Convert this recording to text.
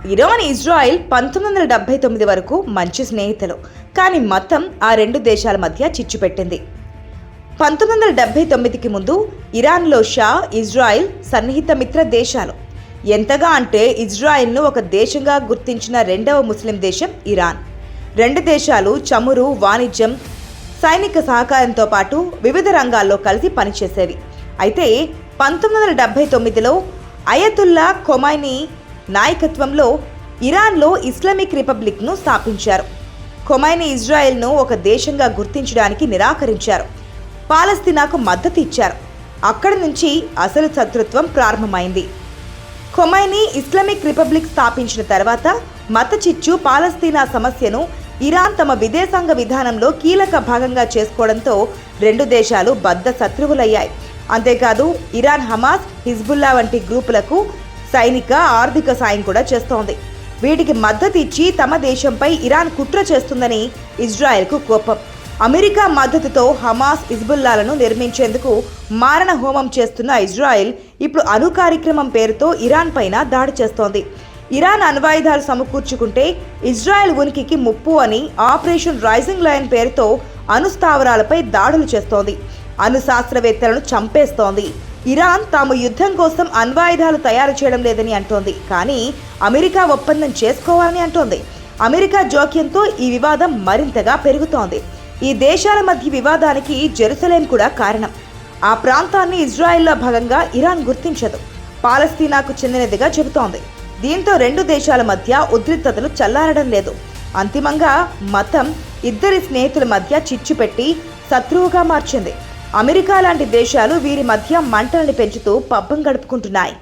Iran, Israel 1979 వరకు మంచి స్నేహితులు. కానీ మతం ఆ రెండు దేశాల మధ్య చిచ్చు పెట్టింది. 1979కి ముందు ఇరాన్లో షా, ఇజ్రాయెల్ సన్నిహిత మిత్ర దేశాలు. ఎంతగా అంటే ఇజ్రాయెల్ను ఒక దేశంగా గుర్తించిన రెండవ ముస్లిం దేశం ఇరాన్. రెండు దేశాలు చమురు, వాణిజ్యం, సైనిక సహకారంతో పాటు వివిధ రంగాల్లో కలిసి పనిచేసేవి. అయితే 1979లో అయతుల్లా ఖొమైనీ నాయకత్వంలో ఇరాన్లో ఇస్లామిక్ రిపబ్లిక్ను స్థాపించారు. ఖొమైనీ ఇజ్రాయెల్ను ఒక దేశంగా గుర్తించడానికి నిరాకరించారు. పాలస్తీనాకు మద్దతు ఇచ్చారు. అక్కడి నుంచి అసలు శత్రుత్వం ప్రారంభమైంది. ఖొమైనీ ఇస్లామిక్ రిపబ్లిక్ స్థాపించిన తర్వాత మత చిచ్చు పాలస్తీనా సమస్యను ఇరాన్ తమ విదేశాంగ విధానంలో కీలక భాగంగా చేసుకోవడంతో రెండు దేశాలు బద్ధ శత్రువులయ్యాయి. అంతేకాదు ఇరాన్ హమాస్, హిజ్బుల్లా వంటి గ్రూపులకు సైనిక, ఆర్థిక సాయం కూడా చేస్తోంది. వీటికి మద్దతు ఇచ్చి తమ దేశంపై ఇరాన్ కుట్ర చేస్తుందని ఇజ్రాయెల్కు కోపం. అమెరికా మద్దతుతో హమాస్, హిజ్బుల్లాలను నిర్మించేందుకు మారణ హోమం చేస్తున్న ఇజ్రాయెల్ ఇప్పుడు అణు కార్యక్రమం పేరుతో ఇరాన్ పైన దాడి చేస్తోంది. ఇరాన్ అణ్వాయుధాలు సమకూర్చుకుంటే ఇజ్రాయెల్ ఉనికికి ముప్పు అని ఆపరేషన్ రైజింగ్ లయన్ పేరుతో అణు స్థావరాలపై దాడులు చేస్తోంది. అణు శాస్త్రవేత్తలను చంపేస్తోంది. ఇరాన్ తాము యుద్ధం కోసం అణ్వాయుధాలు తయారు చేయడం లేదని అంటోంది. కానీ అమెరికా ఒప్పందం చేసుకోవాలని అంటోంది. అమెరికా జోక్యంతో ఈ వివాదం మరింతగా పెరుగుతోంది. ఈ దేశాల మధ్య వివాదానికి జెరూసలేం కూడా కారణం. ఆ ప్రాంతాన్ని ఇజ్రాయెల్లో భాగంగా ఇరాన్ గుర్తించదు, పాలస్తీనాకు చెందినదిగా చెబుతోంది. దీంతో రెండు దేశాల మధ్య ఉద్రిక్తతలు చల్లారడం లేదు. అంతిమంగా మతం ఇద్దరి స్నేహితుల మధ్య చిచ్చు పెట్టి శత్రువుగా మార్చింది. అమెరికా లాంటి దేశాలు వీరి మధ్య మంటల్ని పెంచుతూ పబ్బం గడుపుకుంటున్నాయి.